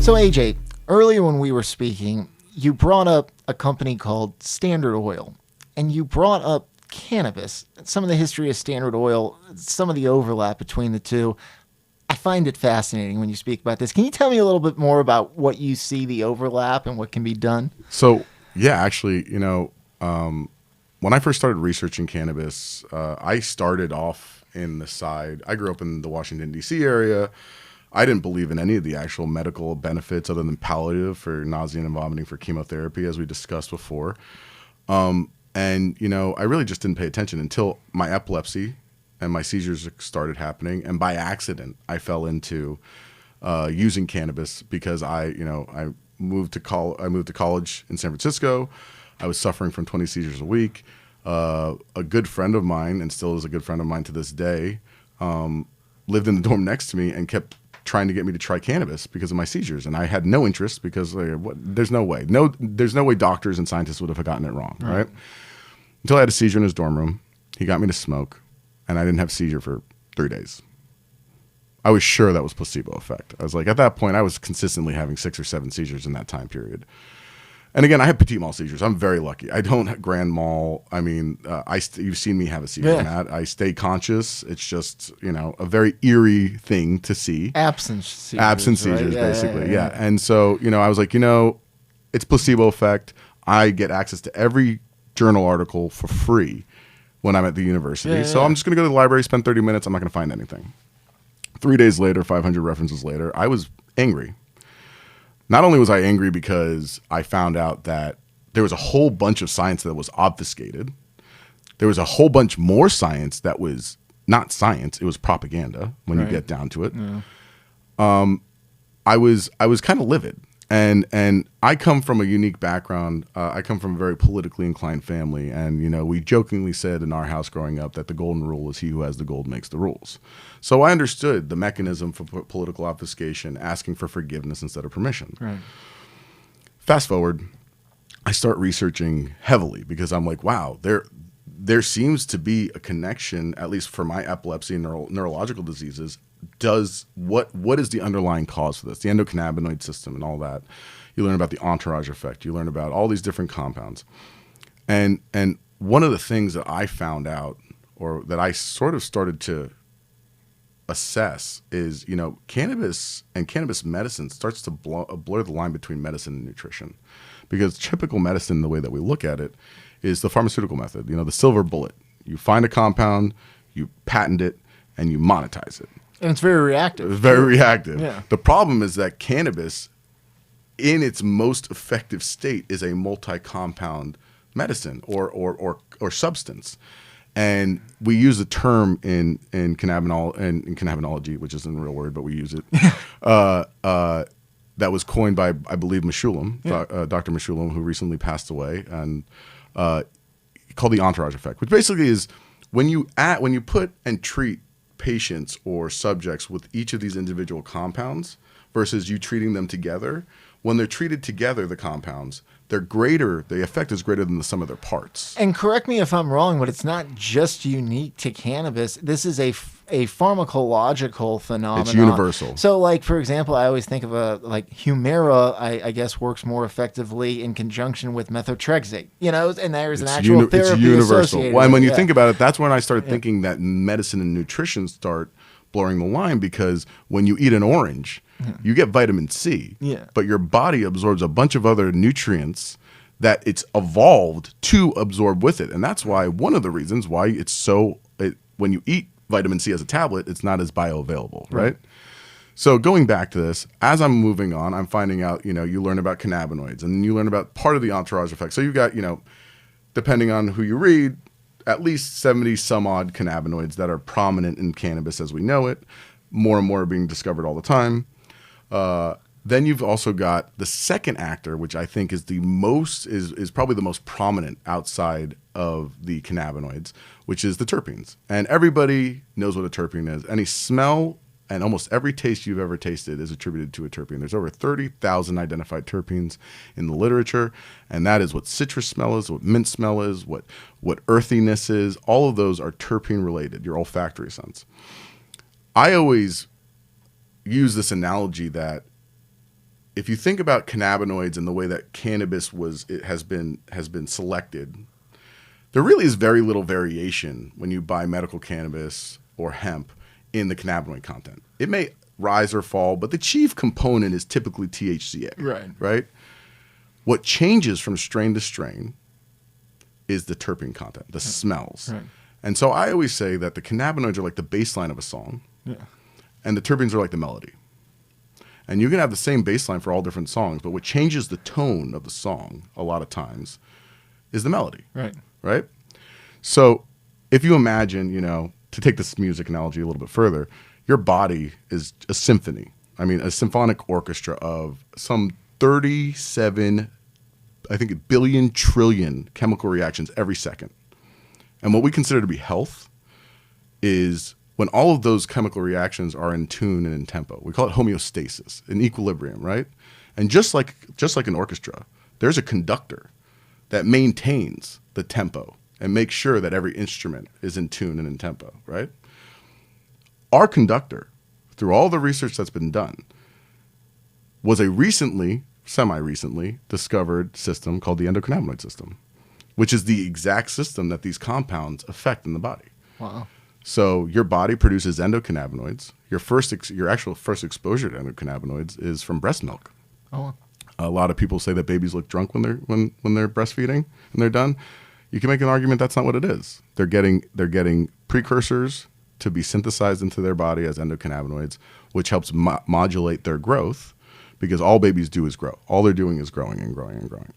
So AJ, earlier when we were speaking, you brought up a company called Standard Oil, and you brought up cannabis, some of the history of Standard Oil, some of the overlap between the two. I find it fascinating when you speak about this. Can you tell me a little bit more about what you see the overlap and what can be done? So, yeah, actually, when I first started researching cannabis, I started off in the side. I grew up in the Washington, D.C. area. I didn't believe in any of the actual medical benefits other than palliative for nausea and vomiting for chemotherapy, as we discussed before. I really just didn't pay attention until my epilepsy and my seizures started happening. And by accident, I fell into using cannabis because I moved to college in San Francisco. I was suffering from 20 seizures a week. A good friend of mine, and still is a good friend of mine to this day, lived in the dorm next to me and kept trying to get me to try cannabis because of my seizures, and I had no interest because there's no way doctors and scientists would have gotten it wrong, right? Until I had a seizure in his dorm room. He got me to smoke, and I didn't have a seizure for 3 days. I was sure that was placebo effect. I was like, at that point, I was consistently having 6 or 7 seizures in that time period. And again, I have petit mal seizures. I'm very lucky. I don't have grand mal. I mean, you've seen me have a seizure, Matt. I stay conscious. It's just, a very eerie thing to see. Absence seizures, right? Basically, yeah. And so, I was like, it's placebo effect. I get access to every journal article for free when I'm at the university. So I'm just going to go to the library, spend 30 minutes. I'm not going to find anything. 3 days later, 500 references later, I was angry. Not only was I angry because I found out that there was a whole bunch of science that was obfuscated. There was a whole bunch more science that was not science. It was propaganda when you get down to it. Yeah. I was kind of livid. And I come from a unique background. I come from a very politically inclined family. And, we jokingly said in our house growing up that the golden rule is he who has the gold makes the rules. So I understood the mechanism for political obfuscation, asking for forgiveness instead of permission. Right. Fast forward, I start researching heavily because I'm like, wow, there seems to be a connection, at least for my epilepsy and neurological diseases. What is the underlying cause for this? The endocannabinoid system and all that. You learn about the entourage effect. You learn about all these different compounds. And one of the things that I found out, or that I sort of started to assess, is, cannabis and cannabis medicine starts to blur the line between medicine and nutrition. Because typical medicine, the way that we look at it, is the pharmaceutical method, the silver bullet. You find a compound, you patent it, and you monetize it. And it's very reactive. Very reactive. Yeah. The problem is that cannabis, in its most effective state, is a multi-compound medicine or substance. And we use the term in cannabinoology, which isn't a real word, but we use it. That was coined by, I believe, Meshulam, Dr. Meshulam, who recently passed away, and called the entourage effect, which basically is when you put and treat patients or subjects with each of these individual compounds versus you treating them together. When they're treated together, the compounds, the effect is greater than the sum of their parts. And correct me if I'm wrong, but it's not just unique to cannabis. This is a pharmacological phenomenon. It's universal. So, like, for example, I always think of Humira, I guess, works more effectively in conjunction with methotrexate, and there's an actual therapy It's universal. associated Well, and when with it. you think about it, that's when I started thinking that medicine and nutrition start blurring the line, because when you eat an orange, you get vitamin C, but your body absorbs a bunch of other nutrients that it's evolved to absorb with it. And that's why one of the reasons why when you eat vitamin C as a tablet, it's not as bioavailable, right? So going back to this, as I'm moving on, I'm finding out, you learn about cannabinoids and you learn about part of the entourage effect. So you've got, depending on who you read, at least 70 some odd cannabinoids that are prominent in cannabis as we know it. More and more are being discovered all the time. Then you've also got the second actor, which I think is is probably the most prominent outside of the cannabinoids, which is the terpenes. And everybody knows what a terpene is. Any smell and almost every taste you've ever tasted is attributed to a terpene. There's over 30,000 identified terpenes in the literature, and that is what citrus smell is, what mint smell is, what earthiness is. All of those are terpene related, your olfactory sense. I always use this analogy that if you think about cannabinoids and the way that cannabis has been selected, there really is very little variation when you buy medical cannabis or hemp in the cannabinoid content. It may rise or fall, but the chief component is typically THCA. Right? What changes from strain to strain is the terpene content, the smells. Right. And so I always say that the cannabinoids are like the baseline of a song, and the terpenes are like the melody. And you can have the same baseline for all different songs, but what changes the tone of the song a lot of times is the melody. Right? So if you imagine, to take this music analogy a little bit further, your body is a symphony. I mean, a symphonic orchestra of some 37, I think, billion trillion chemical reactions every second. And what we consider to be health is when all of those chemical reactions are in tune and in tempo. We call it homeostasis, an equilibrium, right? And just like an orchestra, there's a conductor that maintains the tempo and makes sure that every instrument is in tune and in tempo, right? Our conductor, through all the research that's been done, was a semi-recently discovered system called the endocannabinoid system, which is the exact system that these compounds affect in the body. Wow. So your body produces endocannabinoids. Your actual first exposure to endocannabinoids is from breast milk. Oh. A lot of people say that babies look drunk when they're breastfeeding and they're done. You can make an argument that's not what it is. They're getting precursors to be synthesized into their body as endocannabinoids, which helps modulate their growth, because all babies do is grow. All they're doing is growing and growing and growing.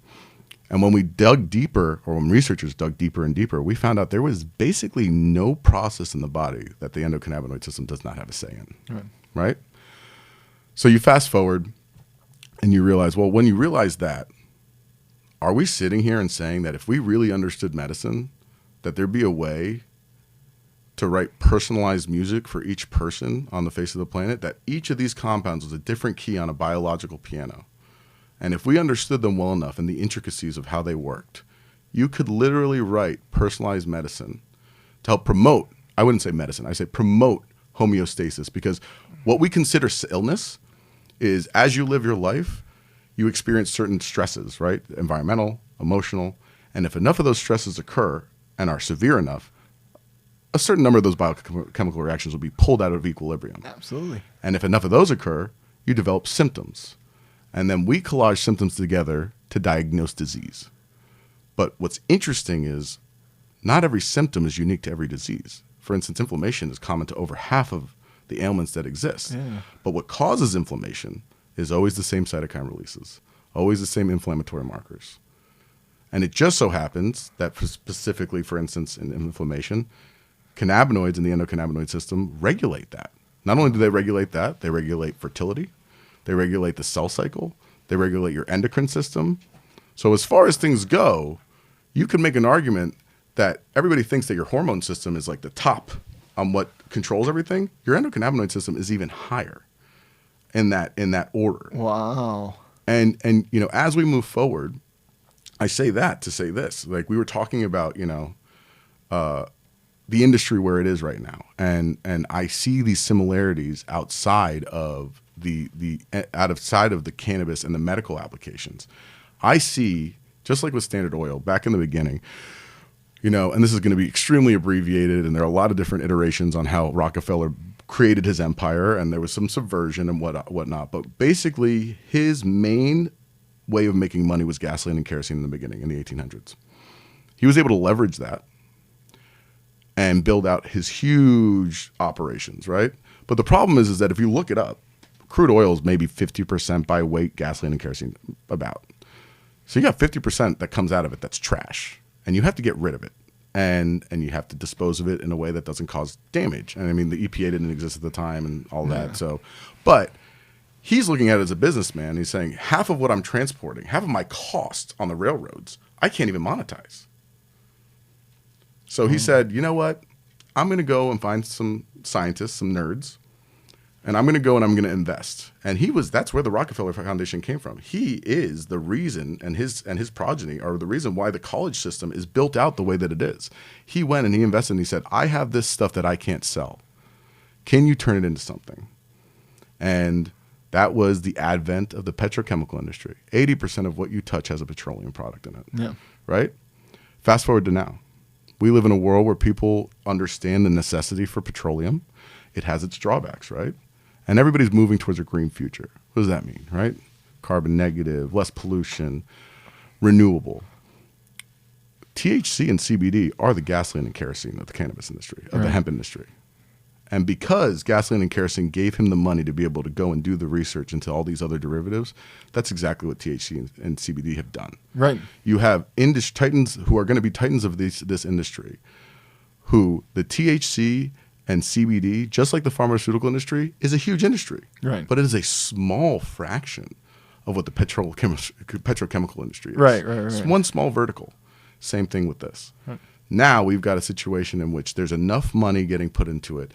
And when we dug deeper, or when researchers dug deeper and deeper, we found out there was basically no process in the body that the endocannabinoid system does not have a say in. Right? So you fast forward and you realize, well, when you realize that, are we sitting here and saying that if we really understood medicine, that there'd be a way to write personalized music for each person on the face of the planet, that each of these compounds was a different key on a biological piano? And if we understood them well enough and the intricacies of how they worked, you could literally write personalized medicine to help promote, I wouldn't say medicine, I say promote homeostasis, because what we consider illness is, as you live your life, you experience certain stresses, right? Environmental, emotional, and if enough of those stresses occur and are severe enough, a certain number of those biochemical reactions will be pulled out of equilibrium. Absolutely. And if enough of those occur, you develop symptoms. And then we collage symptoms together to diagnose disease. But what's interesting is not every symptom is unique to every disease. For instance, inflammation is common to over half of the ailments that exist. Yeah. But what causes inflammation is always the same cytokine releases, always the same inflammatory markers. And it just so happens that specifically, for instance, in inflammation, cannabinoids in the endocannabinoid system regulate that. Not only do they regulate that, they regulate fertility, they regulate the cell cycle, they regulate your endocrine system. So as far as things go, you can make an argument that everybody thinks that your hormone system is like the top on what controls everything. Your endocannabinoid system is even higher in that order. Wow. And as we move forward, I say that to say this. Like, we were talking about, the industry where it is right now, and I see these similarities outside of the cannabis and the medical applications. I see, just like with Standard Oil back in the beginning, and this is going to be extremely abbreviated, and there are a lot of different iterations on how Rockefeller created his empire, and there was some subversion and whatnot. But basically, his main way of making money was gasoline and kerosene in the beginning, in the 1800s. He was able to leverage that and build out his huge operations, right? But the problem is that if you look it up, crude oil is maybe 50% by weight, gasoline and kerosene about. So you got 50% that comes out of it that's trash, and you have to get rid of it. And you have to dispose of it in a way that doesn't cause damage. And I mean, the EPA didn't exist at the time and all that. So, but he's looking at it as a businessman. He's saying, half of what I'm transporting, half of my cost on the railroads, I can't even monetize. So he said, you know what? I'm going to go and find some scientists, some nerds, and I'm going to go and I'm going to invest. And that's where the Rockefeller Foundation came from. He is the reason, and his progeny are the reason why the college system is built out the way that it is. He went and he invested and he said, I have this stuff that I can't sell. Can you turn it into something? And That was the advent of the petrochemical industry. 80% of what you touch has a petroleum product in it. Yeah. Right? Fast forward to now. We live in a world where people understand the necessity for petroleum. It has its drawbacks, right? And everybody's moving towards a green future. What does that mean, right? Carbon negative, less pollution, renewable. THC and CBD are the gasoline and kerosene of the cannabis industry, of the hemp industry. And because gasoline and kerosene gave him the money to be able to go and do the research into all these other derivatives, that's exactly what THC and CBD have done. Right. You have titans who are going to be titans of this industry, who the THC and CBD, just like the pharmaceutical industry, is a huge industry. Right. But it is a small fraction of what the petrochemical industry is. Right. It's one small vertical. Same thing with this. Right. Now we've got a situation in which there's enough money getting put into it.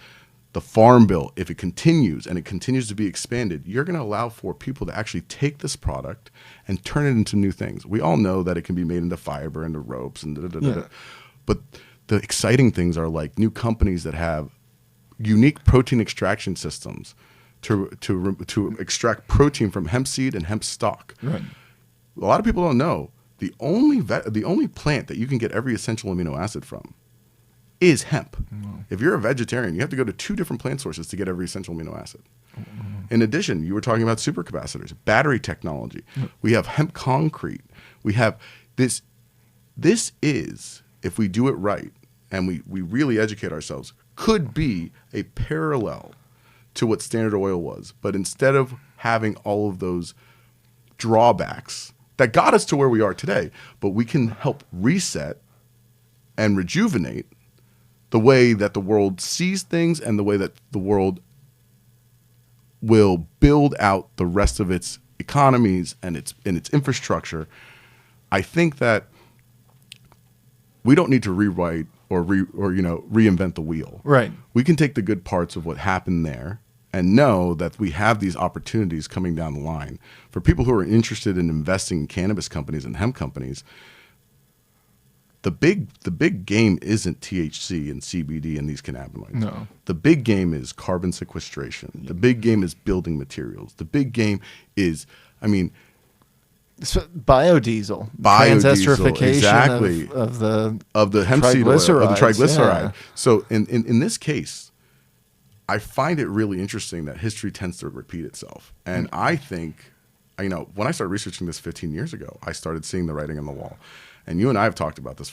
The Farm Bill, if it continues and it continues to be expanded, you're going to allow for people to actually take this product and turn it into new things. We all know that it can be made into fiber, into ropes, and da-da-da-da-da. But the exciting things are like new companies that have unique protein extraction systems to extract protein from hemp seed and hemp stalk. Right. A lot of people don't know the only plant that you can get every essential amino acid from is hemp. Wow. If you're a vegetarian, you have to go to 2 different plant sources to get every essential amino acid. In addition, you were talking about supercapacitors, battery technology. We have hemp concrete. We have this. This is, if we do it right and we really educate ourselves, could be a parallel to what Standard Oil was. But instead of having all of those drawbacks that got us to where we are today, but we can help reset and rejuvenate the way that the world sees things and the way that the world will build out the rest of its economies and its infrastructure. I think that we don't need to rewrite or reinvent the wheel. Right. We can take the good parts of what happened there and know that we have these opportunities coming down the line. For people who are interested in investing in cannabis companies and hemp companies, the big game isn't THC and CBD and these cannabinoids. No. The big game is carbon sequestration. The big game is building materials. The big game is, biodiesel, transesterification exactly. of the hemp seed oil, of the triglyceride. Yeah. So in this case, I find it really interesting that history tends to repeat itself. And I think, when I started researching this 15 years ago, I started seeing the writing on the wall. And you and I have talked about this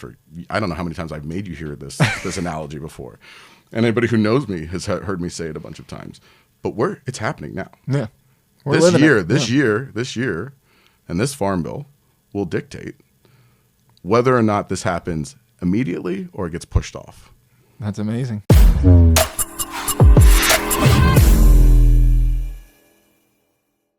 I don't know how many times I've made you hear this analogy before. And anybody who knows me has heard me say it a bunch of times. But it's happening now. Yeah. This year, and this Farm Bill will dictate whether or not this happens immediately or it gets pushed off. That's amazing.